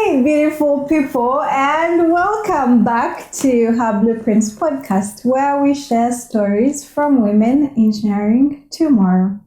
morning, beautiful people, and welcome back to Her Blueprints podcast, where we share stories from women engineering tomorrow.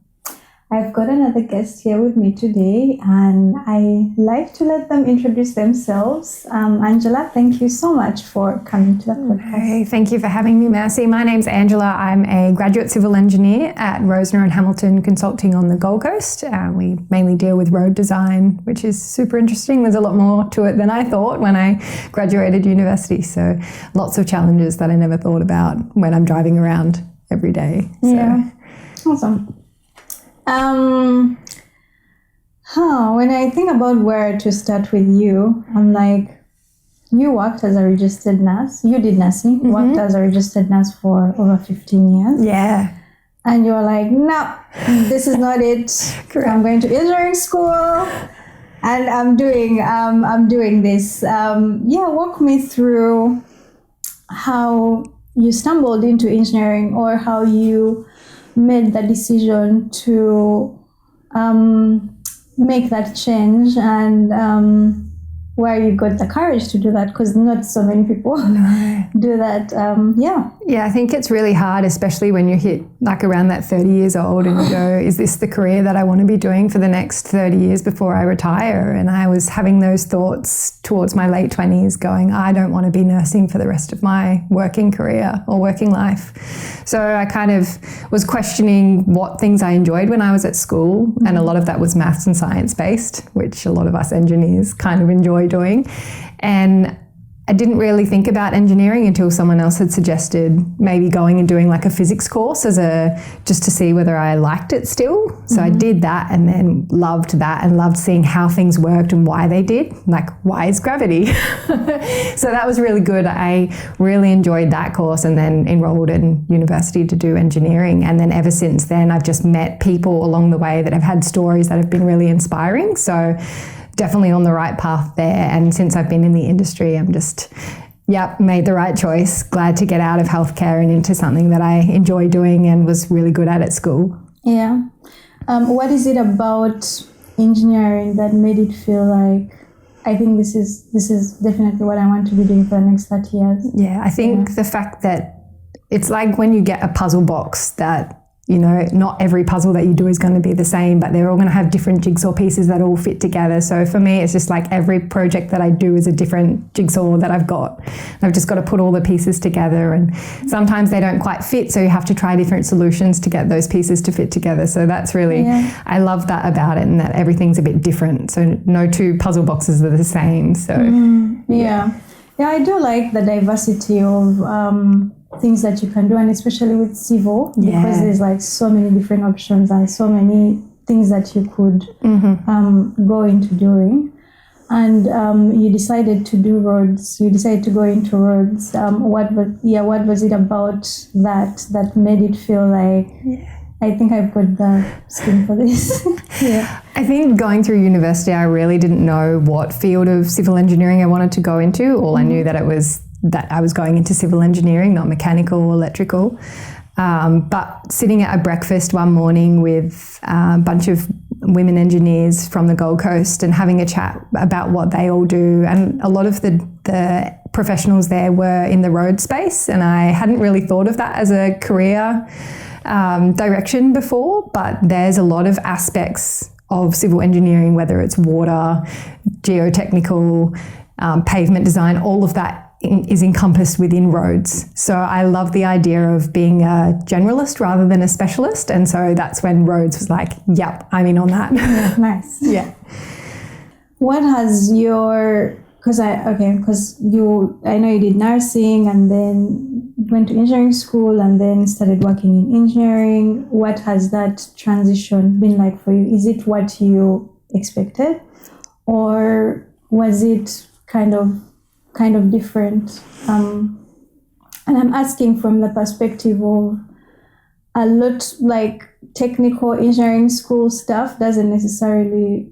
I've got another guest here with me today, and I like to let them introduce themselves. Angela, thank you so much for coming to the podcast. Hey, thank you for having me, Mercy. My name's Angela. I'm a graduate civil engineer at Rosner and Hamilton Consulting on the Gold Coast. We mainly deal with road design, which is super interesting. There's a lot more to it than I thought when I graduated university. So lots of challenges that I never thought about when I'm driving around every day. So. Yeah, awesome. When I think about where to start with you, I'm like, you worked as a registered nurse. You did nursing, worked as a registered nurse for over 15 years. Yeah. And you're like, no, this is not it. Correct. I'm going to engineering school and I'm doing this. Walk me through how you stumbled into engineering or how you made the decision to make that change and where you got the courage to do that, because not so many people do that. Yeah, I think it's really hard, especially when you hit like around that 30 years old and you go, is this the career that I want to be doing for the next 30 years before I retire? And I was having those thoughts towards my late 20s going, I don't want to be nursing for the rest of my working career or working life. So I kind of was questioning what things I enjoyed when I was at school. And a lot of that was maths and science based, which a lot of us engineers kind of enjoy doing. And I didn't really think about engineering until someone else had suggested maybe going and doing like a physics course just to see whether I liked it still. So I did that and then loved that and loved seeing how things worked and why they did. Like, why is gravity? So that was really good. I really enjoyed that course and then enrolled in university to do engineering. And then ever since then, I've just met people along the way that have had stories that have been really inspiring. So definitely on the right path there. And since I've been in the industry, I'm just, made the right choice. Glad to get out of healthcare and into something that I enjoy doing and was really good at school. Yeah. What is it about engineering that made it feel like, I think this is definitely what I want to be doing for the next 30 years? Yeah, I think the fact that it's like when you get a puzzle box that, you know, not every puzzle that you do is going to be the same, but they're all going to have different jigsaw pieces that all fit together. So for me, it's just like every project that I do is a different jigsaw that I've got. I've just got to put all the pieces together, and sometimes they don't quite fit, so you have to try different solutions to get those pieces to fit together. So that's really, I love that about it, and that everything's a bit different. So no two puzzle boxes are the same. So Yeah, I do like the diversity of things that you can do, and especially with civil, because there's like so many different options and so many things that you could go into doing. And you decided to do roads. You decided to go into roads. What was it about that made it feel like, I think I've got the skin for this? I think going through university, I really didn't know what field of civil engineering I wanted to go into. All I knew that I was going into civil engineering, not mechanical or electrical. But sitting at a breakfast one morning with a bunch of women engineers from the Gold Coast and having a chat about what they all do, and a lot of the professionals there were in the road space, and I hadn't really thought of that as a career direction before, but there's a lot of aspects of civil engineering, whether it's water, geotechnical, pavement design, all of that is encompassed within roads. So I love the idea of being a generalist rather than a specialist. And so that's when roads was like, yep, I'm in on that. Yeah, nice. Yeah. What has your, I know you did nursing and then went to engineering school and then started working in engineering. What has that transition been like for you? Is it what you expected, or was it kind of different? And I'm asking from the perspective of a lot, like technical engineering school stuff doesn't necessarily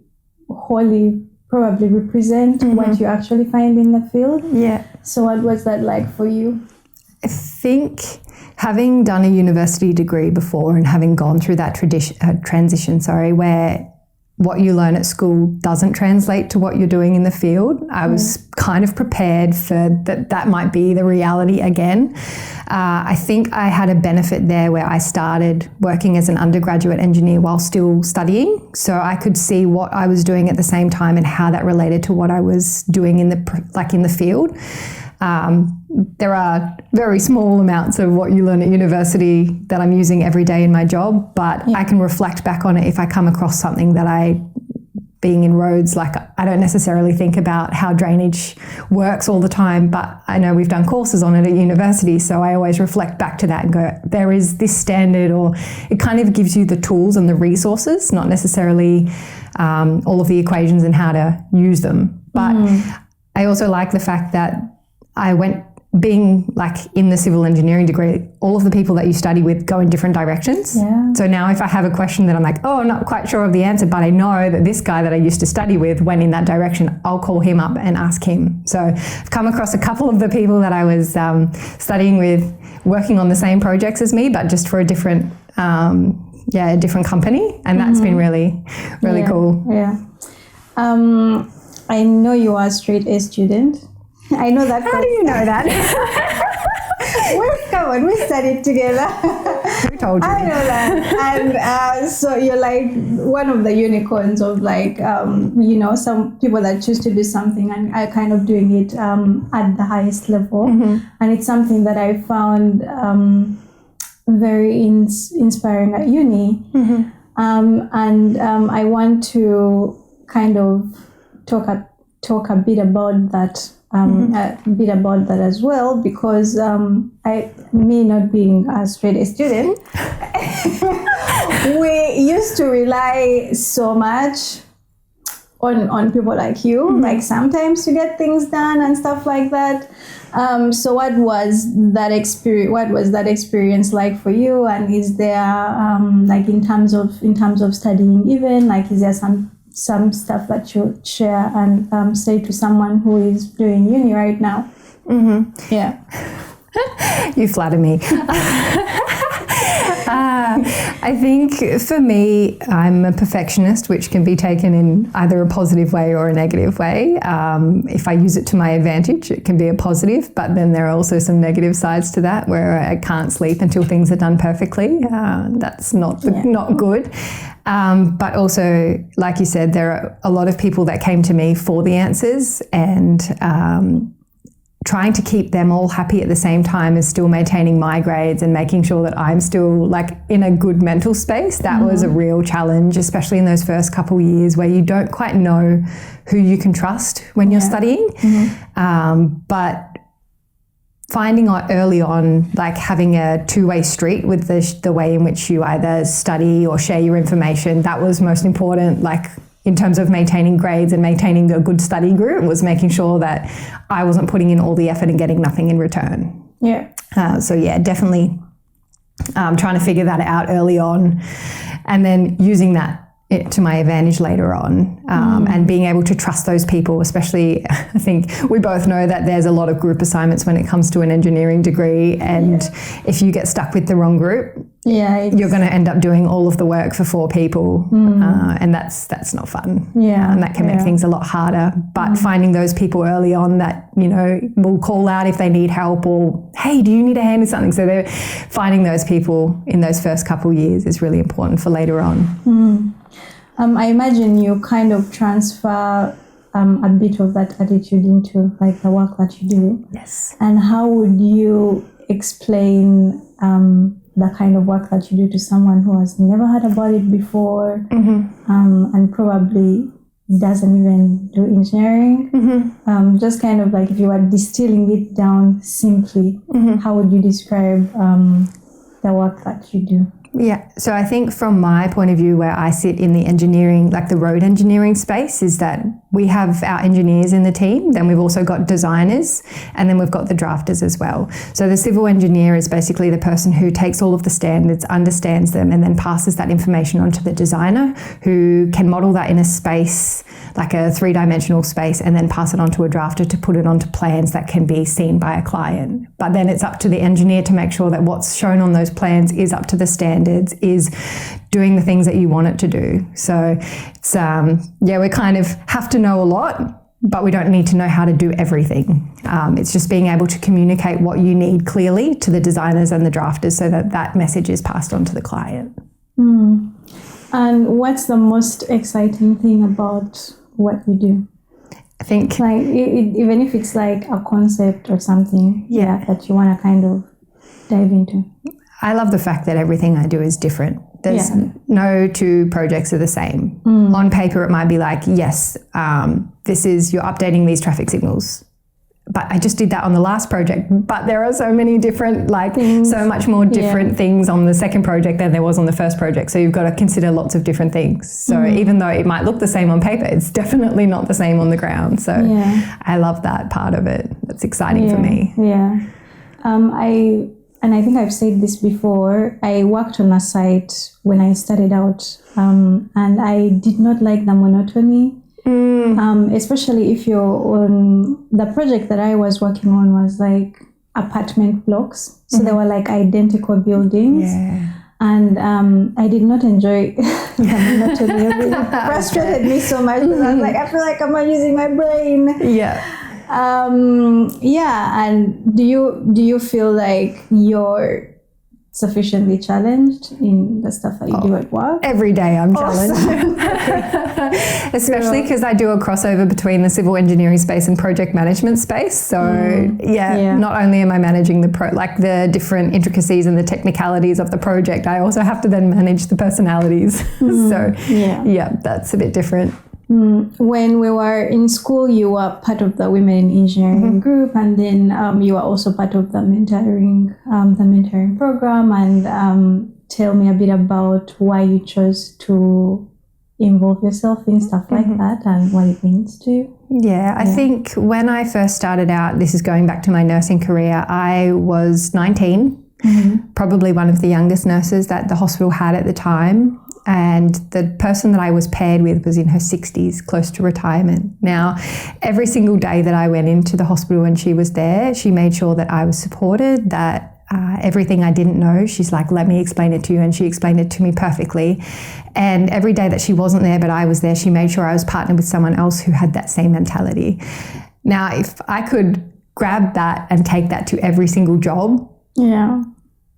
wholly probably represent what you actually find in the field. Yeah. So what was that like for you? I think having done a university degree before and having gone through that transition, where what you learn at school doesn't translate to what you're doing in the field. I was kind of prepared for that might be the reality again. I think I had a benefit there where I started working as an undergraduate engineer while still studying. So I could see what I was doing at the same time and how that related to what I was doing in the field. There are very small amounts of what you learn at university that I'm using every day in my job, but I can reflect back on it if I come across something that being in roads, like I don't necessarily think about how drainage works all the time, but I know we've done courses on it at university, so I always reflect back to that and go, there is this standard, or it kind of gives you the tools and the resources, not necessarily all of the equations and how to use them. But I also like the fact that I went, being like in the civil engineering degree, all of the people that you study with go in different directions. Yeah. So now if I have a question that I'm like, oh, I'm not quite sure of the answer, but I know that this guy that I used to study with went in that direction, I'll call him up and ask him. So I've come across a couple of the people that I was studying with, working on the same projects as me, but just for a different, a different company. And that's been really, really cool. Yeah. I know you are a straight A student. I know that. How do you know that? We studied together. Who told you? I know that. And so you're like one of the unicorns of like, some people that choose to do something and are kind of doing it at the highest level. And it's something that I found very inspiring at uni. I want to kind of talk a bit about that. A bit about that as well, because me not being a straight A student, we used to rely so much on people like you, like sometimes to get things done and stuff like that. So what was that experience like for you? And is there like in terms of studying, even like, is there some stuff that you share and say to someone who is doing uni right now? Yeah. You flatter me. I think for me, I'm a perfectionist, which can be taken in either a positive way or a negative way. If I use it to my advantage, it can be a positive, but then there are also some negative sides to that where I can't sleep until things are done perfectly. That's not good. But also, like you said, there are a lot of people that came to me for the answers, and trying to keep them all happy at the same time as still maintaining my grades and making sure that I'm still like in a good mental space. That was a real challenge, especially in those first couple years where you don't quite know who you can trust when you're studying. But finding out early on, like having a two-way street with the way in which you either study or share your information, that was most important. Like in terms of maintaining grades and maintaining a good study group, was making sure that I wasn't putting in all the effort and getting nothing in return. Yeah. Definitely trying to figure that out early on, and then using that to my advantage later on, and being able to trust those people, especially, I think we both know that there's a lot of group assignments when it comes to an engineering degree, and if you get stuck with the wrong group, you're going to end up doing all of the work for 4 people, and that's not fun. And that can make things a lot harder. But finding those people early on that, will call out if they need help, or, hey, do you need a hand with something? So they're finding those people in those first couple years is really important for later on. I imagine you kind of transfer a bit of that attitude into like the work that you do. Yes. And how would you explain the kind of work that you do to someone who has never heard about it before, and probably doesn't even do engineering? Just kind of like if you were distilling it down simply, how would you describe the work that you do? Yeah, so I think from my point of view, where I sit in the engineering, like the road engineering space, is that we have our engineers in the team, then we've also got designers, and then we've got the drafters as well. So the civil engineer is basically the person who takes all of the standards, understands them, and then passes that information on to the designer, who can model that in a space, like a 3-dimensional space, and then pass it on to a drafter to put it onto plans that can be seen by a client. But then it's up to the engineer to make sure that what's shown on those plans is up to the standards, is doing the things that you want it to do. So it's, we kind of have to know a lot, but we don't need to know how to do everything. It's just being able to communicate what you need clearly to the designers and the drafters so that that message is passed on to the client. And what's the most exciting thing about what you do? I think like even if it's like a concept or something that you want to kind of dive into. I love the fact that everything I do is different. There's no two projects are the same. On paper it might be like, yes, this is, you're updating these traffic signals, but I just did that on the last project. But there are so many different, like so much more different things on the second project than there was on the first project. So you've got to consider lots of different things. So even though it might look the same on paper, it's definitely not the same on the ground. So I love that part of it. That's exciting for me. I think I've said this before. I worked on a site when I started out, and I did not like the monotony. Especially if you're on the project that I was working on was like apartment blocks. So they were like identical buildings. And I did not enjoy the monotony. It frustrated me so much because I was like, I feel like I'm not using my brain. And do you feel like you're sufficiently challenged in the stuff that you do at work? Every day I'm challenged. Especially because I do a crossover between the civil engineering space and project management space. So not only am I managing the different intricacies and the technicalities of the project, I also have to then manage the personalities. So that's a bit different. When we were in school, you were part of the Women in Engineering group, and then you were also part of the mentoring program. And tell me a bit about why you chose to involve yourself in stuff like that and what it means to you. I think when I first started out, this is going back to my nursing career, I was 19, probably one of the youngest nurses that the hospital had at the time. And the person that I was paired with was in her 60s, close to retirement. Now, every single day that I went into the hospital when she was there, she made sure that I was supported, that everything I didn't know, she's like, let me explain it to you. And she explained it to me perfectly. And every day that she wasn't there, but I was there, she made sure I was partnered with someone else who had that same mentality. Now, if I could grab that and take that to every single job,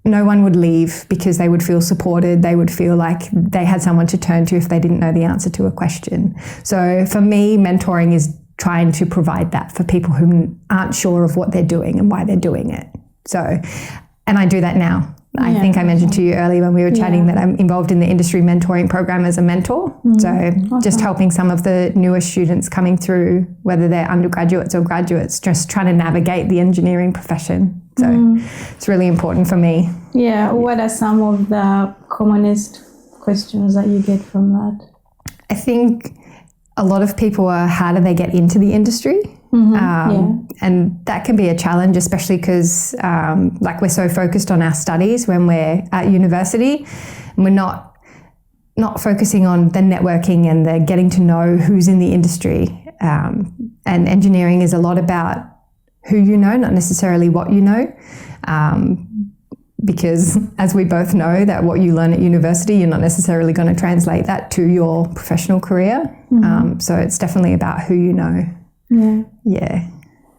no one would leave because they would feel supported. They would feel like they had someone to turn to if they didn't know the answer to a question. So for me, mentoring is trying to provide that for people who aren't sure of what they're doing and why they're doing it. So, and I do that now. I think I mentioned to you earlier when we were chatting that I'm involved in the industry mentoring program as a mentor. So just helping some of the newer students coming through, whether they're undergraduates or graduates, just trying to navigate the engineering profession. So it's really important for me. What are some of the commonest questions that you get from that? I think a lot of people are, how do they get into the industry? And that can be a challenge, especially because we're so focused on our studies when we're at university, and we're not focusing on the networking and the getting to know who's in the industry. And engineering is a lot about who you know, not necessarily what you know. Because as we both know, that what you learn at university, you're not necessarily going to translate that to your professional career. So it's definitely about who you know.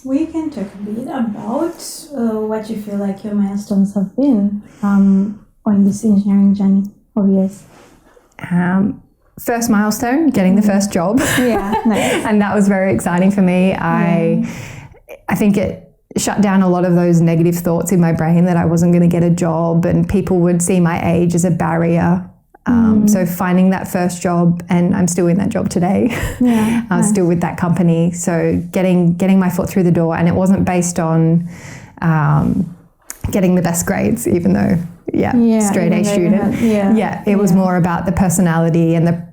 We can talk a bit about what you feel like your milestones have been on this engineering journey of yours. First milestone, getting the first job. Nice. And that was very exciting for me. I think it shut down a lot of those negative thoughts in my brain that I wasn't going to get a job and people would see my age as a barrier. So finding that first job, and I'm still in that job today. I'm still with that company. So getting my foot through the door, and it wasn't based on getting the best grades, even though straight A student. It was more about the personality and the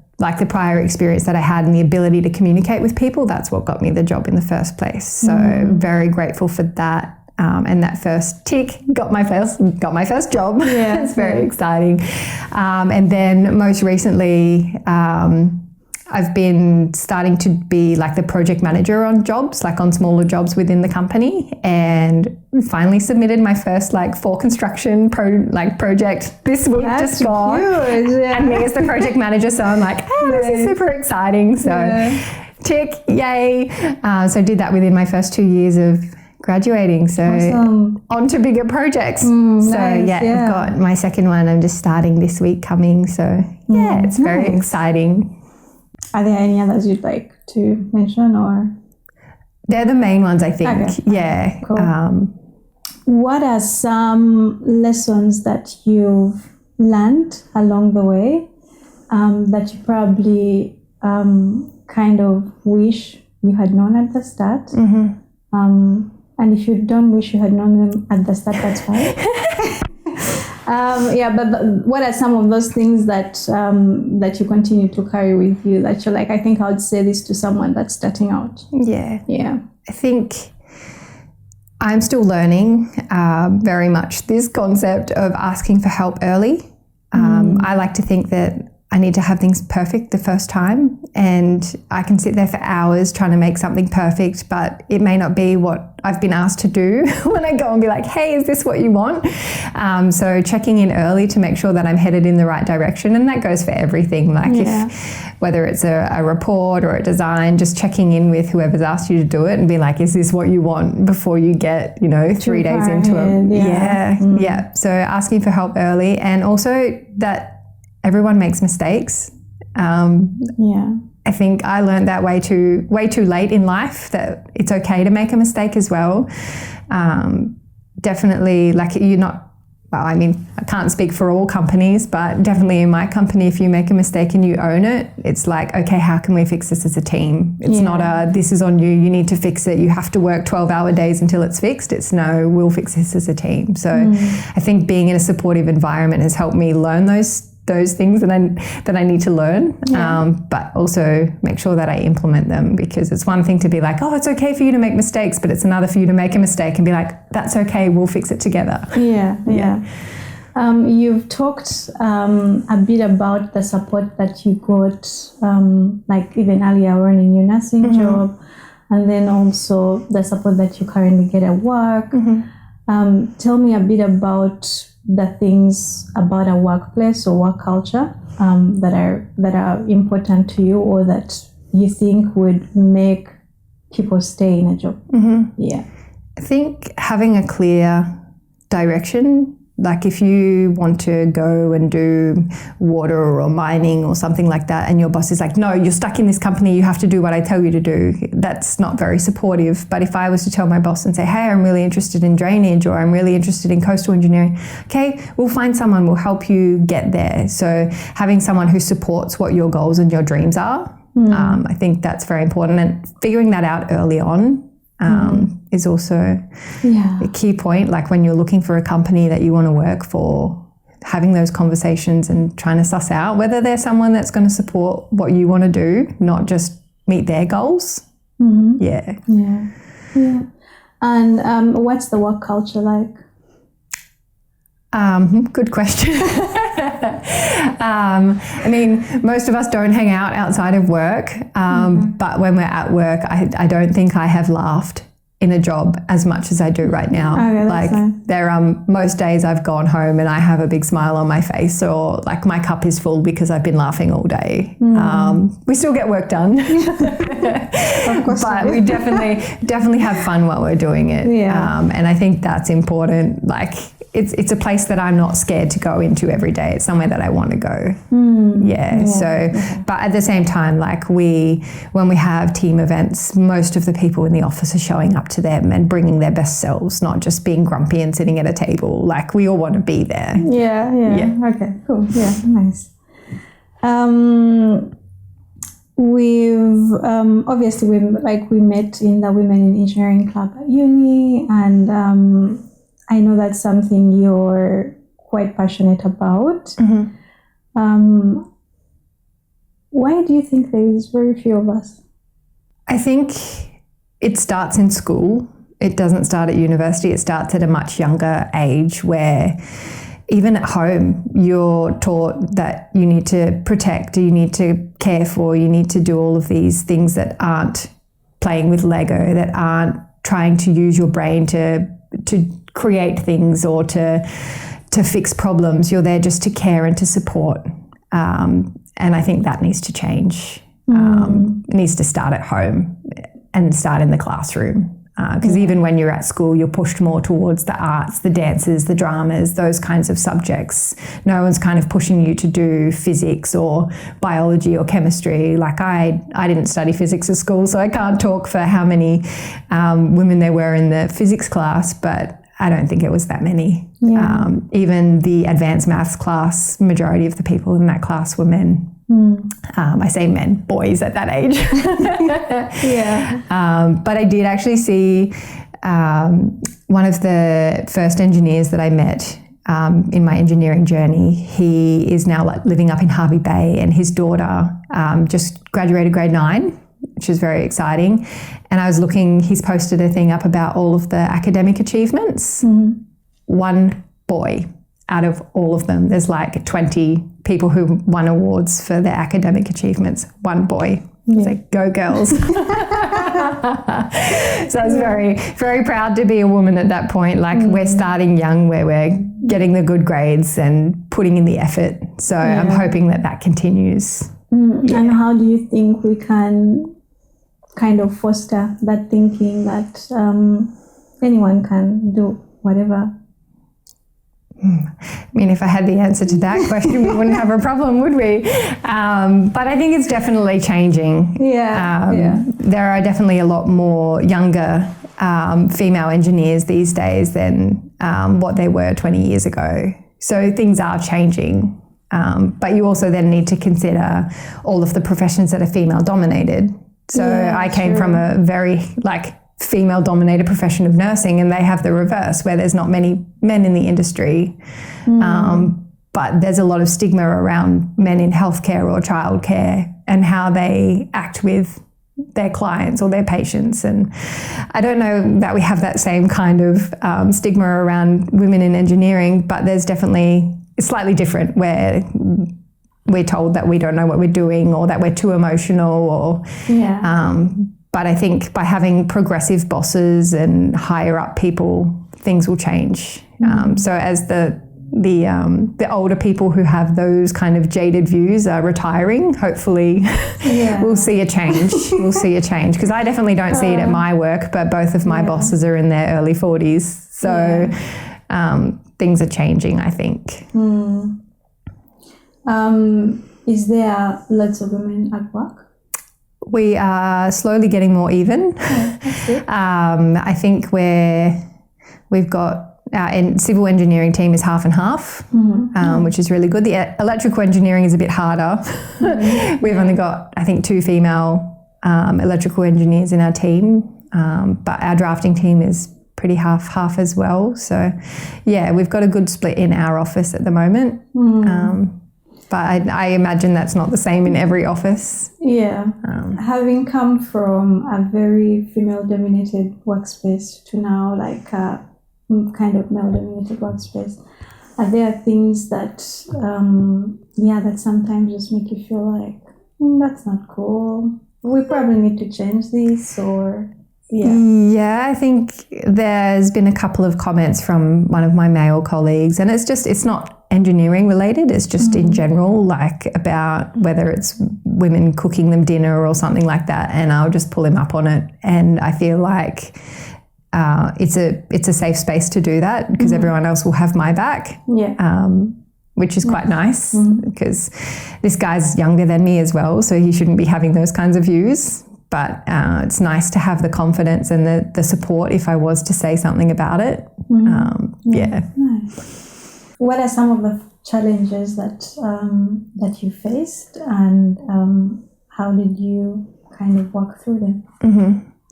prior experience that I had and the ability to communicate with people. That's what got me the job in the first place. So very grateful for that. And that first tick got my first job. It's very exciting. And then most recently, I've been starting to be like the project manager on jobs, like on smaller jobs within the company, and finally submitted my first like 4 construction project this week. That's just gone. Huge, yeah. And me as the project manager, so I'm like, this is super exciting. So tick, yay. So I did that within my first 2 years of graduating. So on to bigger projects. Nice, I've got my second one. I'm just starting this week coming. So it's very exciting. Are there any others you'd like to mention, or? They're the main ones, I think. Okay. Yeah. Cool. What are some lessons that you've learned along the way that you probably kind of wish you had known at the start? And if you don't wish you had known them at the start, that's fine. But what are some of those things that that you continue to carry with you that you're like, I think I would say this to someone that's starting out? Yeah. I think I'm still learning very much this concept of asking for help early. I like to think that I need to have things perfect the first time, and I can sit there for hours trying to make something perfect, but it may not be what I've been asked to do when I go and be like, hey, is this what you want? So checking in early to make sure that I'm headed in the right direction, and that goes for everything. Like whether it's a report or a design, just checking in with whoever's asked you to do it and be like, is this what you want, before you get, 3 days into it. So asking for help early, and also that everyone makes mistakes. I think I learned that way too late in life, that it's okay to make a mistake as well. Definitely, like I can't speak for all companies, but definitely in my company, if you make a mistake and you own it, it's like, okay, how can we fix this as a team? It's not this is on you, you need to fix it, you have to work 12-hour days until it's fixed. It's no, we'll fix this as a team. So I think being in a supportive environment has helped me learn those things that I need to learn, but also make sure that I implement them, because it's one thing to be like, oh, it's okay for you to make mistakes, but it's another for you to make a mistake and be like, that's okay, we'll fix it together. You've talked a bit about the support that you got, like even earlier on in your nursing job, and then also the support that you currently get at work. Tell me a bit about the things about a workplace or work culture that are important to you, or that you think would make people stay in a job. I think having a clear direction, like if you want to go and do water or mining or something like that, and your boss is like, no, you're stuck in this company, you have to do what I tell you to do, that's not very supportive. But if I was to tell my boss and say, hey, I'm really interested in drainage, or I'm really interested in coastal engineering, okay, we'll find someone, we'll help you get there. So having someone who supports what your goals and your dreams are, I think that's very important, and figuring that out early on is also a key point. Like when you're looking for a company that you want to work for, having those conversations and trying to suss out whether they're someone that's going to support what you want to do, not just meet their goals. And what's the work culture like? Good question. Most of us don't hang out outside of work, but when we're at work, I don't think I have laughed in a job as much as I do right now. There are most days I've gone home and I have a big smile on my face, or like my cup is full because I've been laughing all day. We still get work done, of course, but we definitely have fun while we're doing it. And I think that's important. Like it's a place that I'm not scared to go into every day. It's somewhere that I want to go. But at the same time, like when we have team events, most of the people in the office are showing up to them and bringing their best selves, not just being grumpy and sitting at a table. Like we all want to be there. Okay, cool. Nice. We've obviously we met in the Women in Engineering Club at uni, and I know that's something you're quite passionate about. Why do you think there is very few of us? I think it starts in school. It doesn't start at university. It starts at a much younger age, where even at home, you're taught that you need to protect, you need to care for, you need to do all of these things that aren't playing with Lego, that aren't trying to use your brain to create things or to fix problems. You're there just to care and to support. And I think that needs to change. It needs to start at home and start in the classroom. Because even when you're at school, you're pushed more towards the arts, the dances, the dramas, those kinds of subjects. No one's kind of pushing you to do physics or biology or chemistry. Like I didn't study physics at school, so I can't talk for how many women there were in the physics class, but I don't think it was that many. Yeah. Even the advanced maths class, majority of the people in that class were men. I say men, boys at that age. Yeah. But I did actually see one of the first engineers that I met in my engineering journey. He is now living up in Hervey Bay, and his daughter just graduated grade 9, which is very exciting. And I was looking, he's posted a thing up about all of the academic achievements. One boy out of all of them. There's like 20 people who won awards for their academic achievements. One boy. It's like, go girls. So I was very, very proud to be a woman at that point. Like we're starting young, where we're getting the good grades and putting in the effort. So I'm hoping that continues. And how do you think we can kind of foster that thinking that anyone can do whatever? I mean, if I had the answer to that question, we wouldn't have a problem, would we? But I think it's definitely changing. There are definitely a lot more younger female engineers these days than what they were 20 years ago. So things are changing. But you also then need to consider all of the professions that are female dominated. So I came from a very female dominated profession of nursing, and they have the reverse, where there's not many men in the industry. But there's a lot of stigma around men in healthcare or childcare and how they act with their clients or their patients. And I don't know that we have that same kind of stigma around women in engineering, but there's definitely, it's slightly different, where we're told that we don't know what we're doing or that we're too emotional or but I think by having progressive bosses and higher up people, things will change. So as the older people who have those kind of jaded views are retiring, hopefully we'll see a change. We'll see a change, because I definitely don't see it at my work, but both of my bosses are in their early 40s. So things are changing, I think. Is there lots of women at work? We are slowly getting more even. I think we've got our civil engineering team is half and half, which is really good. The electrical engineering is a bit harder. We've only got, I think, 2 female electrical engineers in our team, but our drafting team is pretty half as well. So, we've got a good split in our office at the moment. But I imagine that's not the same in every office. Having come from a very female-dominated workspace to now like a kind of male-dominated workspace, are there things that, that sometimes just make you feel like, that's not cool, we probably need to change this, or... I think there's been a couple of comments from one of my male colleagues, and it's not engineering related, it's just in general, like about whether it's women cooking them dinner or something like that, and I'll just pull him up on it. And I feel like it's a safe space to do that, because everyone else will have my back. Which is quite nice, because this guy's younger than me as well, so he shouldn't be having those kinds of views. But it's nice to have the confidence and the support if I was to say something about it. Nice. What are some of the challenges that you faced, and how did you kind of walk through them?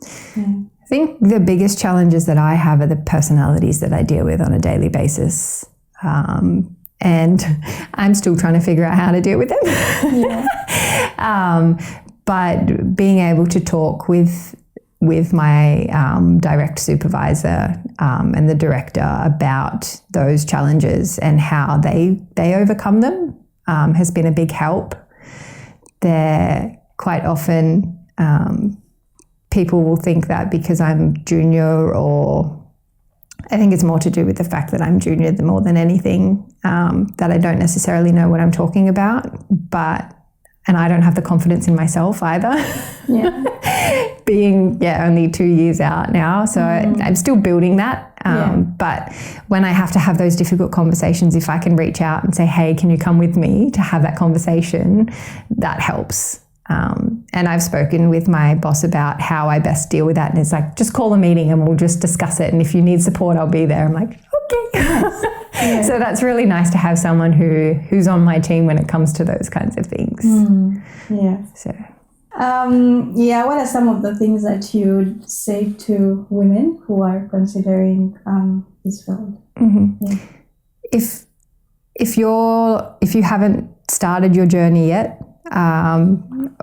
I think the biggest challenges that I have are the personalities that I deal with on a daily basis. And I'm still trying to figure out how to deal with them. But being able to talk with with my direct supervisor and the director about those challenges and how they overcome them has been a big help. They're quite often, people will think that because I'm junior, or I think it's more to do with the fact that I'm junior more than anything, that I don't necessarily know what I'm talking about, and I don't have the confidence in myself either. Yeah. Being only 2 years out now, so I'm still building that. But when I have to have those difficult conversations, if I can reach out and say, hey, can you come with me to have that conversation, that helps. And I've spoken with my boss about how I best deal with that, and it's like, just call a meeting and we'll just discuss it, and if you need support, I'll be there. I'm like, okay. Yes. Yeah. So that's really nice to have someone who's on my team when it comes to those kinds of things. Yeah. So. What are some of the things that you'd say to women who are considering this field? Mm-hmm. Yeah. If you haven't started your journey yet,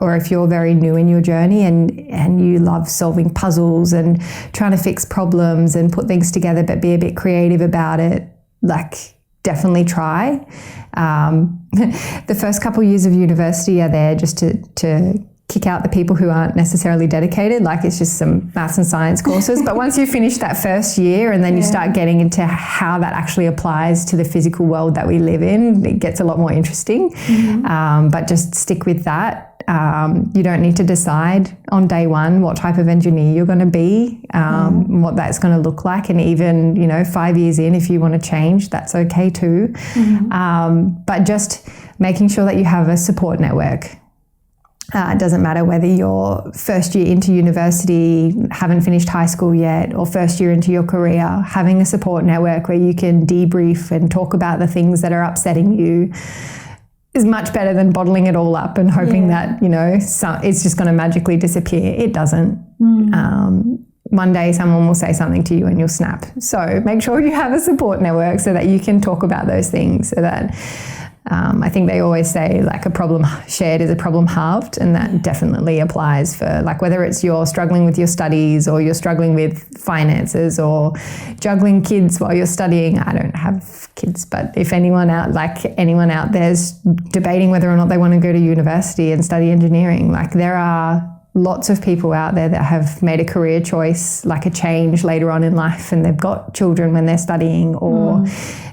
or if you're very new in your journey and you love solving puzzles and trying to fix problems and put things together, but be a bit creative about it, like, definitely try. The first couple of years of university are there just to kick out the people who aren't necessarily dedicated, like it's just some maths and science courses. But once you finish that first year and then you start getting into how that actually applies to the physical world that we live in, it gets a lot more interesting. But just stick with that. You don't need to decide on day one what type of engineer you're going to be, what that's going to look like. And even, 5 years in, if you want to change, that's okay too. But just making sure that you have a support network. It doesn't matter whether you're first year into university, haven't finished high school yet, or first year into your career, having a support network where you can debrief and talk about the things that are upsetting you is much better than bottling it all up and hoping that, it's just going to magically disappear. It doesn't. One day someone will say something to you and you'll snap. So make sure you have a support network so that you can talk about those things, so that I think they always say, like, a problem shared is a problem halved, and that definitely applies for, like, whether it's you're struggling with your studies or you're struggling with finances or juggling kids while you're studying. I don't have kids, but if anyone out there's debating whether or not they want to go to university and study engineering, like, there are lots of people out there that have made a career choice, like a change later on in life, and they've got children when they're studying, or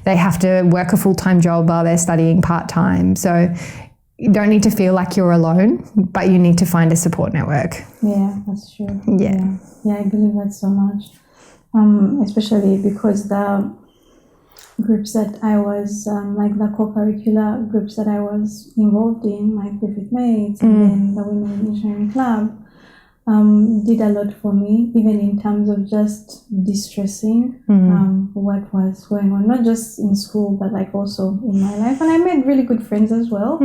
they have to work a full-time job while they're studying part-time. So you don't need to feel like you're alone, but you need to find a support network. Yeah, that's true. Yeah, I believe that so much, especially because the groups that I was, like the co-curricular groups that I was involved in, like with mates and then the Women in Engineering Club, did a lot for me, even in terms of just distressing what was going on, not just in school, but like also in my life. And I made really good friends as well.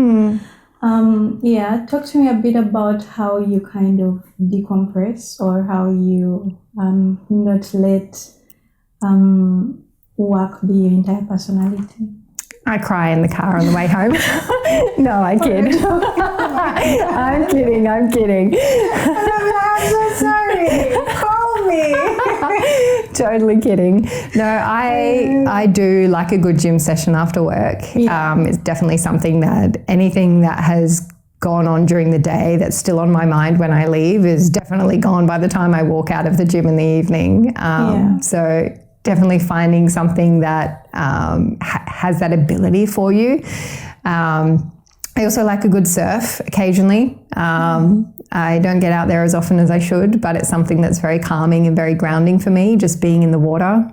Talk to me a bit about how you kind of decompress, or how you not let work be your entire personality. I cry in the car on the way home. No, I kid. I'm kidding. I'm so sorry. Call me. Totally kidding. No, I do like a good gym session after work. It's definitely something that anything that has gone on during the day that's still on my mind when I leave is definitely gone by the time I walk out of the gym in the evening. So definitely finding something that has that ability for you. I also like a good surf occasionally. I don't get out there as often as I should, but it's something that's very calming and very grounding for me, just being in the water.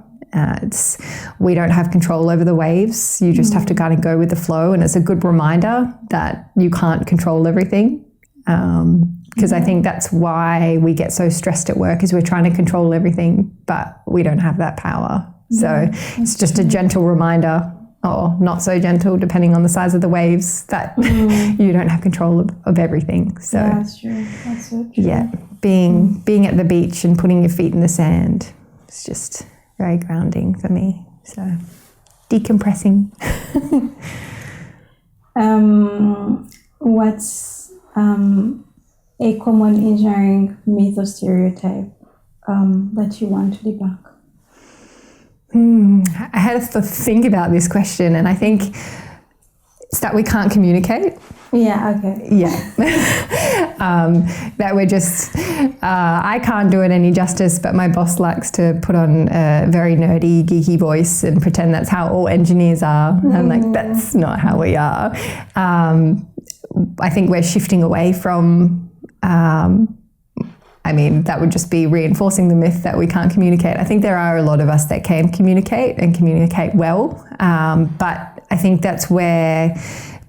We don't have control over the waves. You just have to kind of go with the flow, and it's a good reminder that you can't control everything. Because I think that's why we get so stressed at work, is we're trying to control everything, but we don't have that power. So it's just a gentle reminder, or not so gentle, depending on the size of the waves, that you don't have control of everything. So that's true. That's so true. Yeah, being at the beach and putting your feet in the sand, it's just very grounding for me. So decompressing. What's a common engineering myth or stereotype that you want to debunk? I had to think about this question, and I think it's that we can't communicate. Yeah, okay. Yeah. That we're just, I can't do it any justice, but my boss likes to put on a very nerdy, geeky voice and pretend that's how all engineers are. I'm like, that's not how we are. I think we're shifting away from, that would just be reinforcing the myth that we can't communicate. I think there are a lot of us that can communicate and communicate well, but I think that's where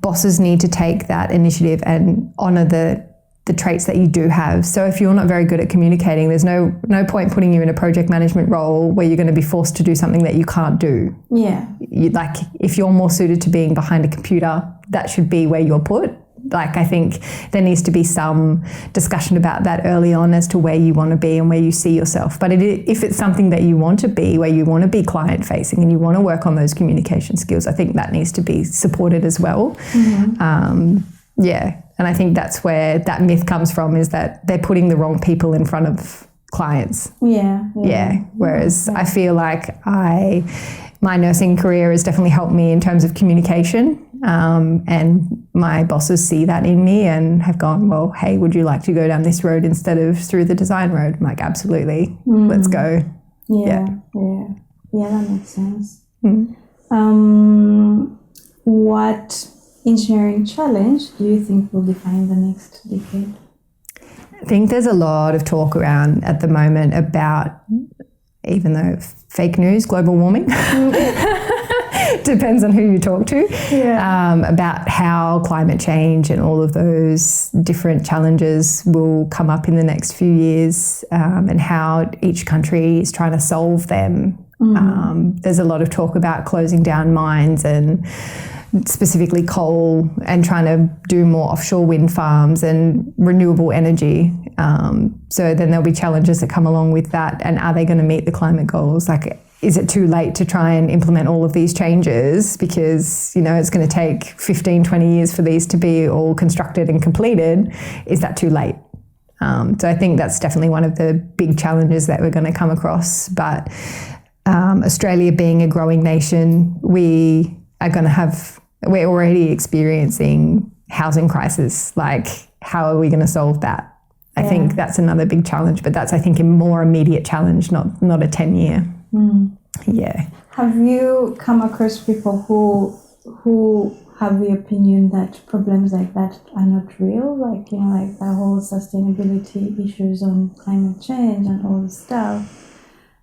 bosses need to take that initiative and honour the traits that you do have. So if you're not very good at communicating, there's no point putting you in a project management role where you're going to be forced to do something that you can't do. Yeah. If you're more suited to being behind a computer, that should be where you're put. I think there needs to be some discussion about that early on as to where you want to be and where you see yourself. But if it's something that you want to be, where you want to be client facing and you want to work on those communication skills, I think that needs to be supported as well. And I think that's where that myth comes from, is that they're putting the wrong people in front of clients. Yeah. Whereas I feel like my nursing career has definitely helped me in terms of communication. And my bosses see that in me and have gone, well, hey, would you like to go down this road instead of through the design road? I'm like, absolutely, let's go. Yeah, that makes sense. What engineering challenge do you think will define the next decade? I think there's a lot of talk around at the moment about, even though fake news, global warming. Depends on who you talk to, about how climate change and all of those different challenges will come up in the next few years, and how each country is trying to solve them. There's a lot of talk about closing down mines and specifically coal, and trying to do more offshore wind farms and renewable energy. So then there'll be challenges that come along with that. And are they going to meet the climate goals? Is it too late to try and implement all of these changes because, it's going to take 15, 20 years for these to be all constructed and completed? Is that too late? So I think that's definitely one of the big challenges that we're going to come across. But Australia being a growing nation, we're already experiencing housing crisis. How are we going to solve that? I think that's another big challenge, but that's, I think, a more immediate challenge, not a 10-year. Yeah. Have you come across people who have the opinion that problems like that are not real? The whole sustainability issues on climate change and all this stuff.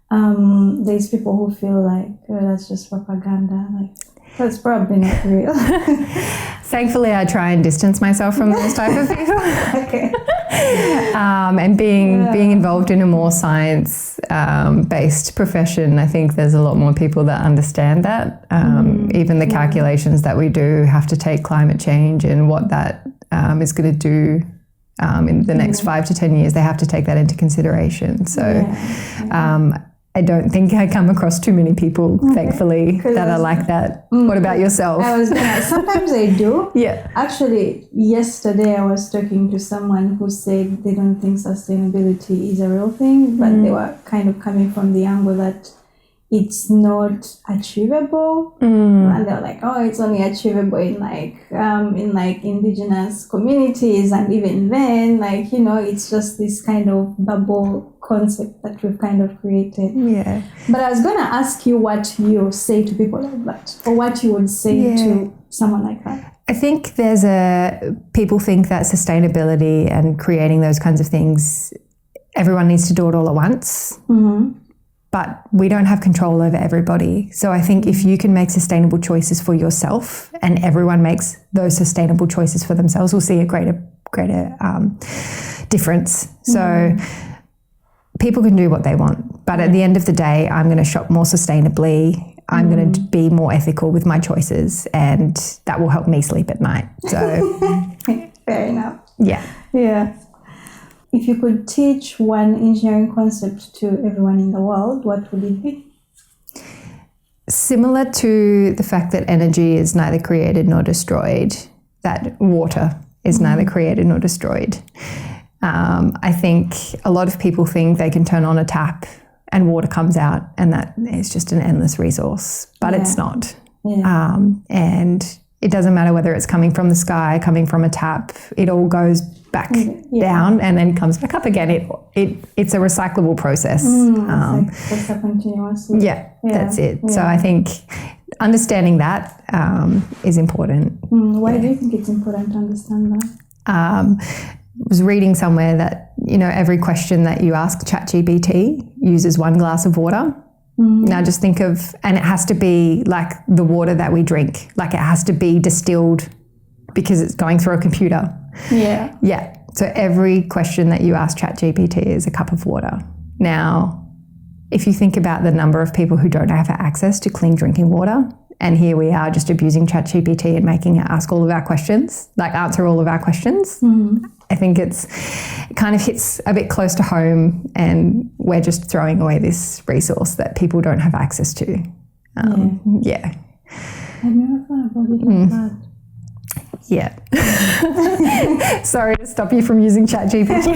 There's people who feel that's just propaganda. That's probably not real. Thankfully, I try and distance myself from those type of people. Okay. And being involved in a more science-based profession, I think there's a lot more people that understand that. Even the calculations that we do have to take climate change and what that is going to do in the next 5 to 10 years. They have to take that into consideration. So I don't think I come across too many people, thankfully, that are like that. What about yourself? Sometimes I do. Yeah. Actually, yesterday I was talking to someone who said they don't think sustainability is a real thing, but they were kind of coming from the angle that it's not achievable. And they're like, oh, it's only achievable in indigenous communities, and even then, it's just this kind of bubble concept that we've kind of created. Yeah. But I was going to ask you what you say to people like that, or what you would say to someone like that. I think people think that sustainability and creating those kinds of things, everyone needs to do it all at once. But we don't have control over everybody. So I think if you can make sustainable choices for yourself and everyone makes those sustainable choices for themselves, we'll see a greater difference. So people can do what they want. But at the end of the day, I'm going to shop more sustainably. I'm going to be more ethical with my choices, and that will help me sleep at night. So fair enough. Yeah. Yeah. If you could teach one engineering concept to everyone in the world, what would it be? Similar to the fact that energy is neither created nor destroyed, that water is neither created nor destroyed. I think a lot of people think they can turn on a tap and water comes out and that is just an endless resource, but it's not. Yeah. And it doesn't matter whether it's coming from the sky, coming from a tap, it all goes back down and then comes back up again. It's a recyclable process. It's like continuously. Yeah, that's it. So I think understanding that is important. Why do you think it's important to understand that? I was reading somewhere that, every question that you ask ChatGPT uses 1 glass of water. Now just think of, and it has to be like the water that we drink, like it has to be distilled because it's going through a computer. Yeah. Yeah. So every question that you ask ChatGPT is a cup of water. Now, if you think about the number of people who don't have access to clean drinking water, and here we are just abusing ChatGPT and making it ask all of our questions, like answer all of our questions. I think it kind of hits a bit close to home and we're just throwing away this resource that people don't have access to. Yeah. I've never thought about it like that. Yeah. Sorry to stop you from using ChatGPT.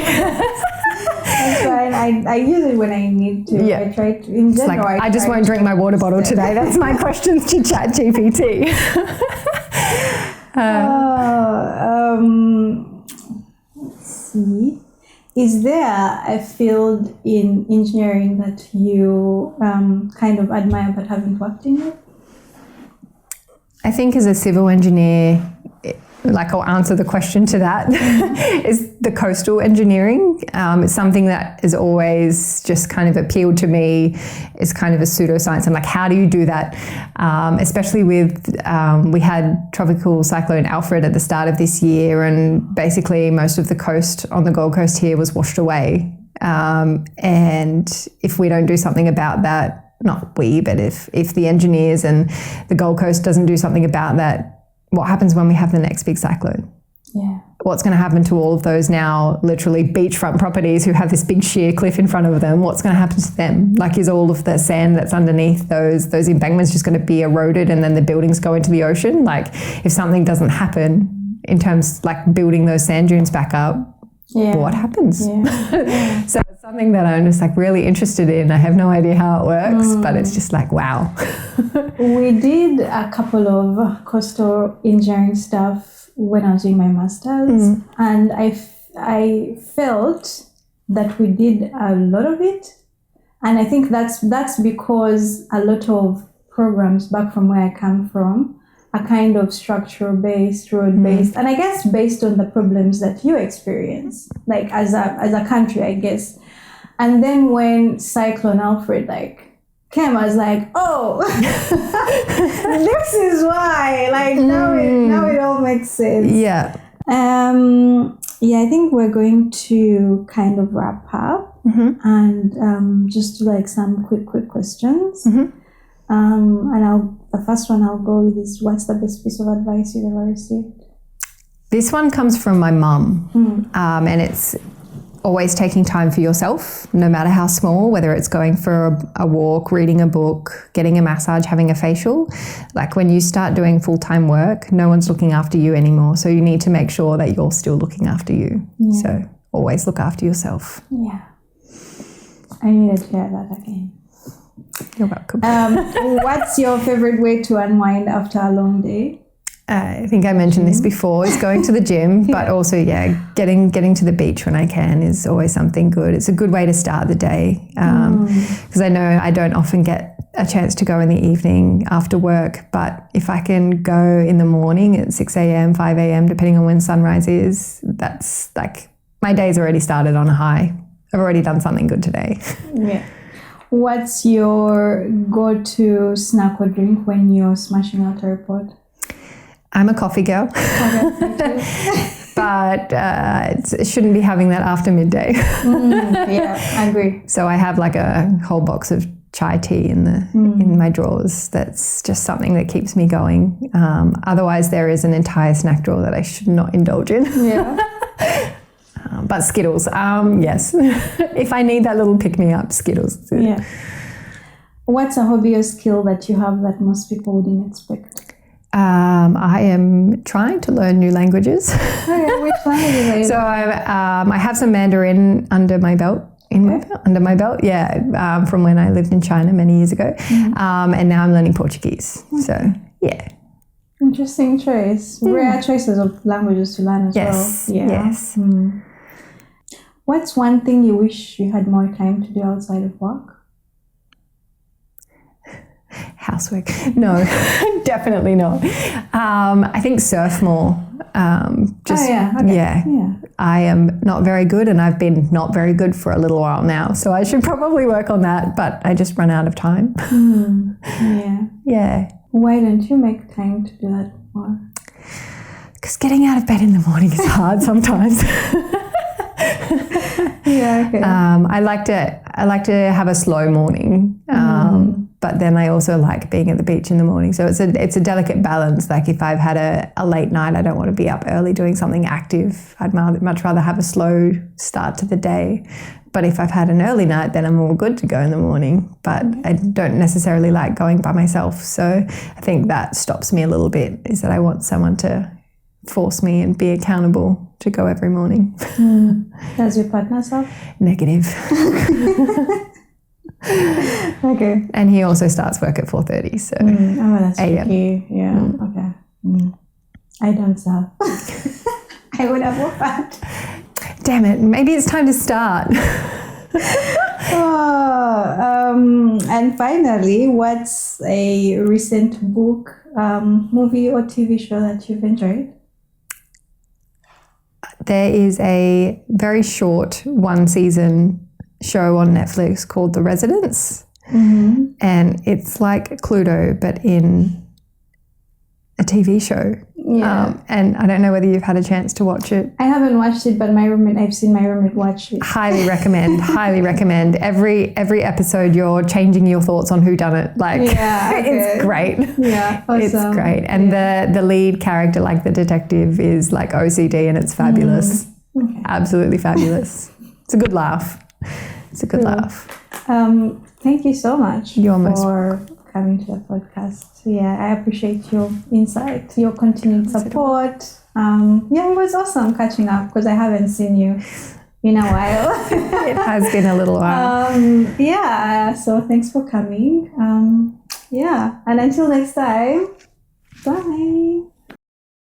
That's fine. I use it when I need to. Yeah. I try to. In general, I just won't drink my water bottle today. That's my questions to ChatGPT. Let's see. Is there a field in engineering that you kind of admire but haven't worked in yet? I think as a civil engineer, I'll answer the question to that, is the coastal engineering. It's something that has always just kind of appealed to me. It's kind of a pseudoscience. I'm like, how do you do that? Especially with, we had Tropical Cyclone Alfred at the start of this year, and basically most of the coast on the Gold Coast here was washed away. And if we don't do something about that, not we, but if the engineers and the Gold Coast doesn't do something about that, what happens when we have the next big cyclone? Yeah. What's going to happen to all of those now literally beachfront properties who have this big sheer cliff in front of them? What's going to happen to them? Like, is all of the sand that's underneath those embankments just going to be eroded and then the buildings go into the ocean? Like, if something doesn't happen in terms like building those sand dunes back up, what happens? Yeah. So it's something that I'm just really interested in. I have no idea how it works, but it's just wow. We did a couple of coastal engineering stuff when I was doing my master's, and I felt that we did a lot of it, and I think that's because a lot of programs back from where I come from are kind of structure-based, road-based, and I guess based on the problems that you experience, like as a country, I guess. And then when Cyclone Alfred came, I was like, oh, this is why. Now it all makes sense. Yeah. I think we're going to kind of wrap up and just do some quick questions. And the first one I'll go with is, what's the best piece of advice you've ever received? This one comes from my mum, and it's always taking time for yourself, no matter how small, whether it's going for a walk, reading a book, getting a massage, having a facial. Like, when you start doing full-time work, no one's looking after you anymore. So you need to make sure that you're still looking after you. Yeah. So always look after yourself. Yeah. I needed to hear that again. You're welcome. What's your favorite way to unwind after a long day? I think I mentioned this before, is going to the gym, but also, getting to the beach when I can is always something good. It's a good way to start the day, because I know I don't often get a chance to go in the evening after work, but if I can go in the morning at 6 a.m, 5 a.m, depending on when sunrise is, that's my day's already started on a high. I've already done something good today. Yeah. What's your go-to snack or drink when you're smashing out a report? I'm a coffee girl, but it shouldn't be having that after midday. I agree. So I have a whole box of chai tea in my drawers. That's just something that keeps me going. Otherwise, there is an entire snack drawer that I should not indulge in. Yeah. But Skittles, yes. If I need that little pick-me-up, Skittles. Yeah. What's a hobby or skill that you have that most people wouldn't expect? I am trying to learn new languages. Okay, which languages are you? So I'm I have some Mandarin under my belt. Under my belt, yeah, from when I lived in China many years ago. And now I'm learning Portuguese. So, yeah. Interesting choice. Rare choices of languages to learn as well. Yeah. Yes. What's one thing you wish you had more time to do outside of work? Housework. No, definitely not. I think surf more. I am not very good, and I've been not very good for a little while now. So I should probably work on that, but I just run out of time. Yeah. Why don't you make time to do that more? Because getting out of bed in the morning is hard sometimes. Yeah. Okay. I like to have a slow morning. But then I also like being at the beach in the morning. So it's a delicate balance. Like if I've had a late night, I don't want to be up early doing something active. I'd much rather have a slow start to the day. But if I've had an early night, then I'm all good to go in the morning. But I don't necessarily like going by myself. So I think that stops me a little bit, is that I want someone to force me and be accountable to go every morning. Does your partner stop? Negative. Okay. And he also starts work at 4:30, so that's tricky. Yeah. Okay. I don't serve. I would have worked that. Damn it, maybe it's time to start. And finally, what's a recent book, movie or TV show that you've enjoyed? There is a very short one-season show on Netflix called The Residence, and it's like Cluedo but in a TV show. And I don't know whether you've had a chance to watch it. I haven't watched it, but I've seen my roommate watch it. Highly recommend. Highly recommend. Every episode you're changing your thoughts on who done it. Like, it's great. Yeah, awesome. It's great. And the lead character, like the detective, is like OCD, and it's fabulous. Absolutely fabulous. It's a good laugh. It's a good laugh. Thank you so much for coming to the podcast. Yeah, I appreciate your insight, your continued support. It was awesome catching up because I haven't seen you in a while. It has been a little while. So thanks for coming. And until next time, bye.